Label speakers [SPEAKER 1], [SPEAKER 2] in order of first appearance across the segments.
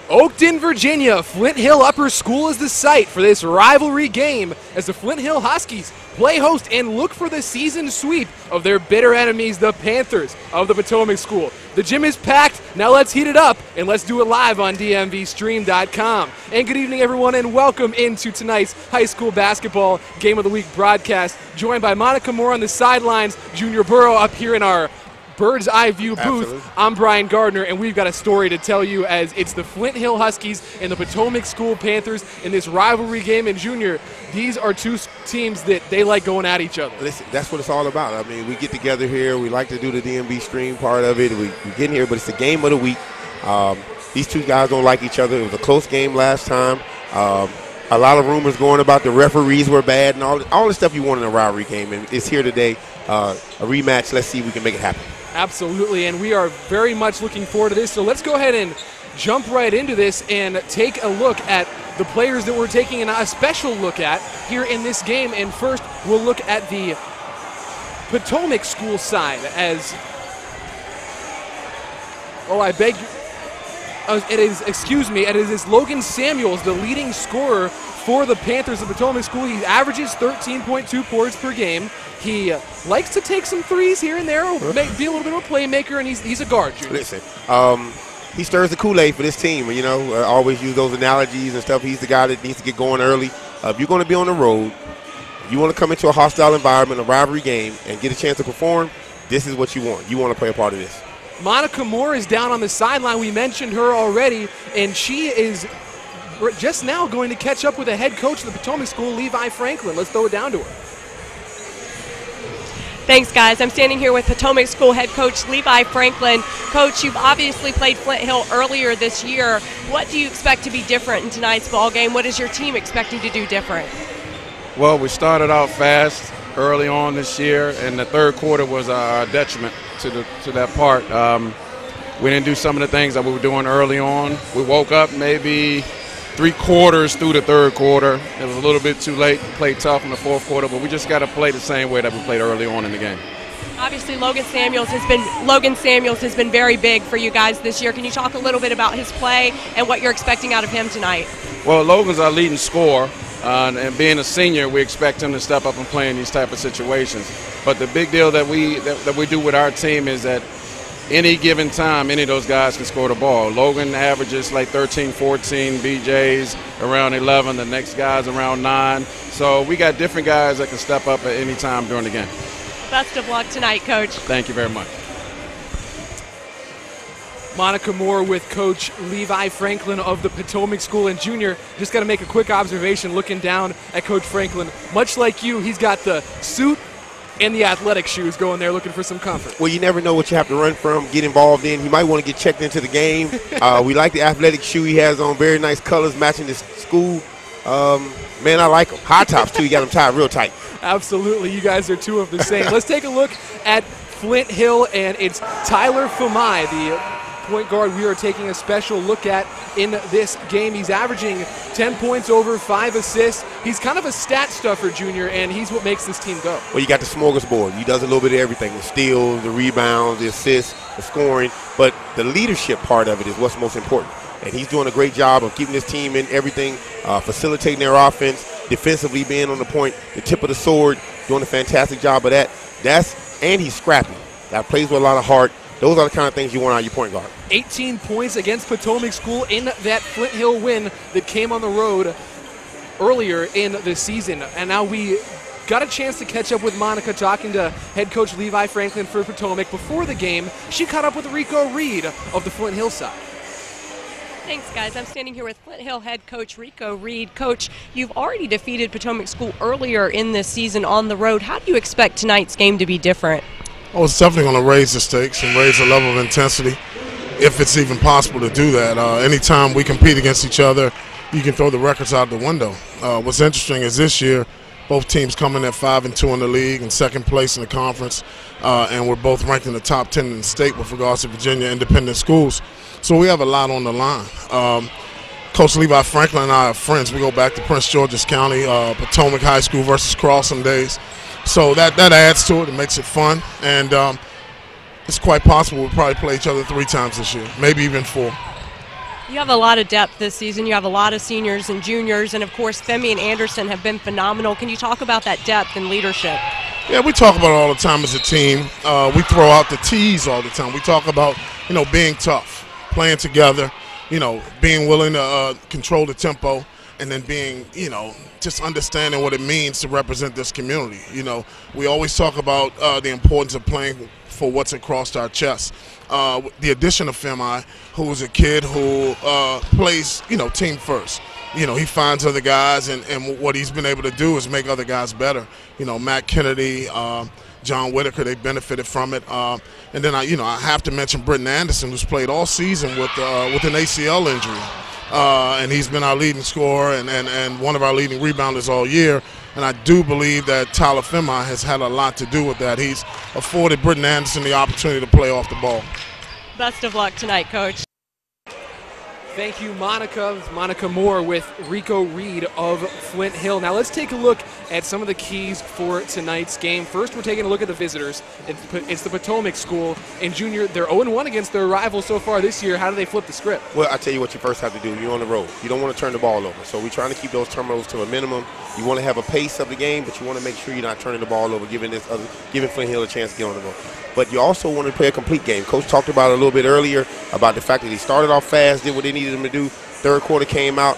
[SPEAKER 1] Oakton, Virginia, Flint Hill Upper School is the site for this rivalry game as the Flint Hill Huskies play host and look for the season sweep of their bitter enemies, the Panthers of the Potomac School. The gym is packed. Now let's heat it up, and let's do it live on dmvstream.com. And good evening, everyone, and welcome into tonight's high school basketball Game of the Week broadcast, joined by Monica Moore on the sidelines, Junior Burrow up here in our bird's eye view booth.
[SPEAKER 2] Absolutely.
[SPEAKER 1] I'm Brian Gardner, and we've got a story to tell you as it's the Flint Hill Huskies and the Potomac School Panthers in this rivalry game. And Junior, these are two teams that they like going at each other.
[SPEAKER 2] Listen, that's what it's all about. I mean, we get together here. We like to do the DMV stream part of it. We get in here, but it's the game of the week. These two guys don't like each other. It was a close game last time. A lot of rumors going about the referees were bad and all the stuff you want in a rivalry game. And it's here today, a rematch. Let's see if we can make it happen.
[SPEAKER 1] Absolutely, and we are very much looking forward to this. So let's go ahead and jump right into this and take a look at the players that we're taking a special look at here in this game. And first, we'll look at the Potomac School side as, it is Logan Samuels, the leading scorer for the Panthers of Potomac School. He averages 13.2 points per game. He likes to take some threes here and there, be a little bit of a playmaker, and he's a guard, Junior.
[SPEAKER 2] Listen, he stirs the Kool-Aid for this team. You know, always use those analogies and stuff. He's the guy that needs to get going early. If you're going to be on the road, if you want to come into a hostile environment, a rivalry game, and get a chance to perform, this is what you want. You want to play a part of this.
[SPEAKER 1] Monica Moore is down on the sideline. We mentioned her already, and she is just now going to catch up with the head coach of the Potomac School, Levi Franklin. Let's throw it down to her.
[SPEAKER 3] Thanks, guys. I'm standing here with Potomac School head coach Levi Franklin. Coach, you've obviously played Flint Hill earlier this year. What do you expect to be different in tonight's ball game? What is your team expecting to do different?
[SPEAKER 4] Well, we started out fast early on this year, and the third quarter was a detriment to that part. We didn't do some of the things that we were doing early on. We woke up maybe 3 quarters through the third quarter. It was a little bit too late. Played tough in the fourth quarter, but we just got to play the same way that we played early on in the game.
[SPEAKER 3] Obviously, Logan Samuels has been very big for you guys this year. Can you talk a little bit about his play and what you're expecting out of him tonight?
[SPEAKER 4] Well, Logan's our leading scorer, and being a senior, we expect him to step up and play in these type of situations. But the big deal that we do with our team is that any given time, any of those guys can score the ball. Logan averages like 13, 14, BJ's around 11, the next guy's around 9. So we got different guys that can step up at any time during the game.
[SPEAKER 3] Best of luck tonight, Coach.
[SPEAKER 4] Thank you very much.
[SPEAKER 1] Monica Moore with Coach Levi Franklin of the Potomac School. And Junior, just got to make a quick observation looking down at Coach Franklin. Much like you, he's got the suit and the athletic shoes going there looking for some comfort.
[SPEAKER 2] Well, you never know what you have to run from, get involved in. He might want to get checked into the game. We like the athletic shoe he has on, very nice colors matching his school. Man, I like them. High tops, too. You got them tied real tight.
[SPEAKER 1] Absolutely. You guys are two of the same. Let's take a look at Flint Hill, and it's Tyler Famai, the point guard we are taking a special look at in this game. He's averaging 10 points over 5 assists. He's kind of a stat stuffer, Junior, and he's what makes this team go.
[SPEAKER 2] Well, you got the smorgasbord. He does a little bit of everything, the steals, the rebounds, the assists, the scoring, but the leadership part of it is what's most important. And he's doing a great job of keeping his team in everything, facilitating their offense, defensively being on the point, the tip of the sword, doing a fantastic job of that. And he's scrappy. That plays with a lot of heart. Those are the kind of things you want out of your point guard.
[SPEAKER 1] 18 points against Potomac School in that Flint Hill win that came on the road earlier in the season. And now we got a chance to catch up with Monica, talking to head coach Levi Franklin for Potomac. Before the game, she caught up with Rico Reed of the Flint Hill side.
[SPEAKER 3] Thanks, guys. I'm standing here with Flint Hill head coach Rico Reed. Coach, you've already defeated Potomac School earlier in this season on the road. How do you expect tonight's game to be different?
[SPEAKER 5] Oh, it's definitely going to raise the stakes and raise the level of intensity, if it's even possible to do that. Anytime we compete against each other, you can throw the records out the window. What's interesting is this year, both teams come in at 5-2 in the league and second place in the conference, and we're both ranked in the top 10 in the state with regards to Virginia independent schools. So we have a lot on the line. Coach Levi Franklin and I are friends. We go back to Prince George's County, Potomac High School versus Crossing days. So that adds to it. It makes it fun. And it's quite possible we'll probably play each other 3 times this year, maybe even 4.
[SPEAKER 3] You have a lot of depth this season. You have a lot of seniors and juniors, and of course, Femi and Anderson have been phenomenal. Can you talk about that depth and leadership?
[SPEAKER 5] Yeah, we talk about it all the time as a team. We throw out the T's all the time. We talk about, being tough, playing together, being willing to control the tempo, and then being, just understanding what it means to represent this community. We always talk about the importance of playing for what's across our chest. The addition of Femi, who's a kid who plays, team first. He finds other guys, and what he's been able to do is make other guys better. Matt Kennedy, John Whitaker, they benefited from it. And then I have to mention Britton Anderson, who's played all season with an ACL injury. And he's been our leading scorer and one of our leading rebounders all year. And I do believe that Tyler Femi has had a lot to do with that. He's afforded Britton Anderson the opportunity to play off the ball.
[SPEAKER 3] Best of luck tonight, Coach.
[SPEAKER 1] Thank you, Monica. It's Monica Moore with Rico Reed of Flint Hill. Now let's take a look at some of the keys for tonight's game. First, we're taking a look at the visitors. It's the Potomac School. And Junior, they're 0-1 against their rival so far this year. How do they flip the script?
[SPEAKER 2] Well, I tell you what you first have to do. You're on the road. You don't want to turn the ball over. So we're trying to keep those turnovers to a minimum. You want to have a pace of the game, but you want to make sure you're not turning the ball over, giving Flint Hill a chance to get on the road. But you also want to play a complete game. Coach talked about it a little bit earlier about the fact that he started off fast, did what they needed him to do. Third quarter came out,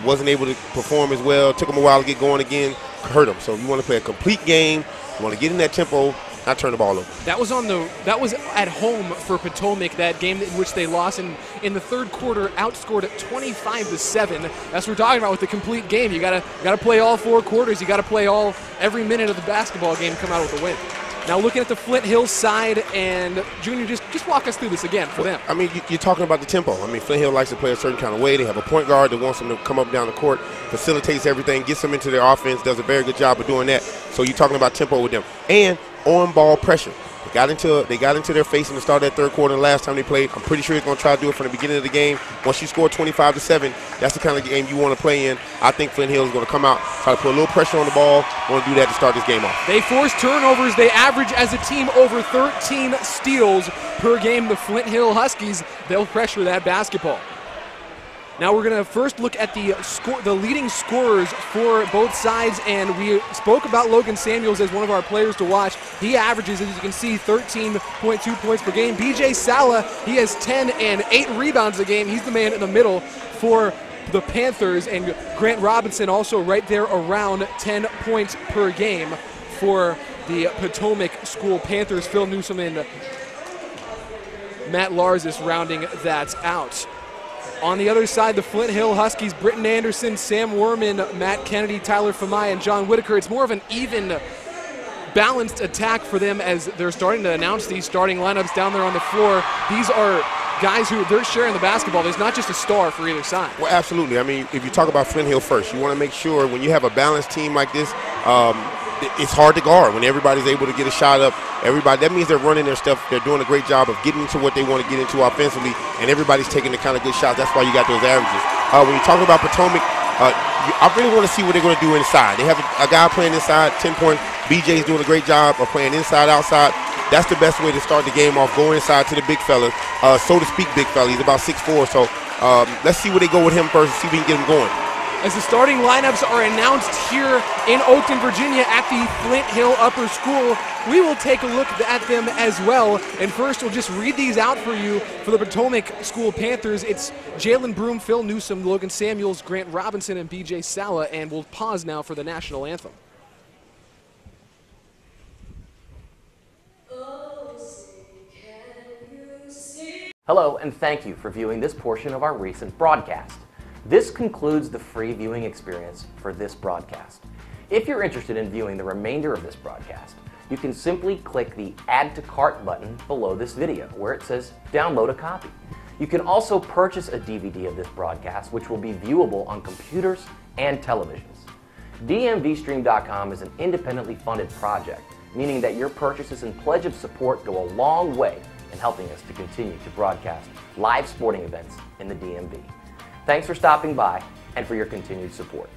[SPEAKER 2] wasn't able to perform as well. Took him a while to get going again, hurt him. So you want to play a complete game. You want to get in that tempo, not turn the ball over.
[SPEAKER 1] That was at home for Potomac, that game in which they lost in the third quarter, outscored at 25-7. That's what we're talking about with the complete game. You gotta play all 4 quarters. You gotta play every minute of the basketball game to come out with a win. Now looking at the Flint Hill side, and Junior, just walk us through this again for them.
[SPEAKER 2] I mean, you're talking about the tempo. I mean, Flint Hill likes to play a certain kind of way. They have a point guard that wants them to come up down the court, facilitates everything, gets them into their offense, does a very good job of doing that. So you're talking about tempo with them. And on-ball pressure. They got into their face in the start of that third quarter the last time they played. I'm pretty sure he's going to try to do it from the beginning of the game. Once you score 25-7, that's the kind of game you want to play in. I think Flint Hill is going to come out, try to put a little pressure on the ball. Want to do that to start this game off.
[SPEAKER 1] They force turnovers. They average as a team over 13 steals per game. The Flint Hill Huskies, they'll pressure that basketball. Now we're going to first look at the leading scorers for both sides, and we spoke about Logan Samuels as one of our players to watch. He averages, as you can see, 13.2 points per game. BJ Sala, he has 10 and 8 rebounds a game. He's the man in the middle for the Panthers, and Grant Robinson also right there around 10 points per game for the Potomac School Panthers. Phil Newsom and Matt Lars is rounding that out. On the other side, the Flint Hill Huskies, Britton Anderson, Sam Werman, Matt Kennedy, Tyler Femi, and John Whitaker. It's more of an even, balanced attack for them as they're starting to announce these starting lineups down there on the floor. These are guys who they're sharing the basketball. There's not just a star for either side.
[SPEAKER 2] Well, absolutely. I mean, if you talk about Flint Hill first, you want to make sure when you have a balanced team like this, it's hard to guard when everybody's able to get a shot up. That means they're running their stuff. They're doing a great job of getting into what they want to get into offensively, and everybody's taking the kind of good shots. That's why you got those averages. When you talk about Potomac, I really want to see what they're going to do inside. They have a guy playing inside, 10 points. BJ's doing a great job of playing inside, outside. That's the best way to start the game off, go inside to the big fella, so to speak, big fella. He's about 6'4", so let's see where they go with him first and see if we can get him going.
[SPEAKER 1] As the starting lineups are announced here in Oakton, Virginia at the Flint Hill Upper School, we will take a look at them as well. And first, we'll just read these out for you for the Potomac School Panthers. It's Jalen Broom, Phil Newsom, Logan Samuels, Grant Robinson, and BJ Sala. And we'll pause now for the national anthem.
[SPEAKER 6] Hello, and thank you for viewing this portion of our recent broadcast. This concludes the free viewing experience for this broadcast. If you're interested in viewing the remainder of this broadcast, you can simply click the Add to Cart button below this video where it says Download a Copy. You can also purchase a DVD of this broadcast, which will be viewable on computers and televisions. DMVstream.com is an independently funded project, meaning that your purchases and pledge of support go a long way in helping us to continue to broadcast live sporting events in the DMV. Thanks for stopping by and for your continued support.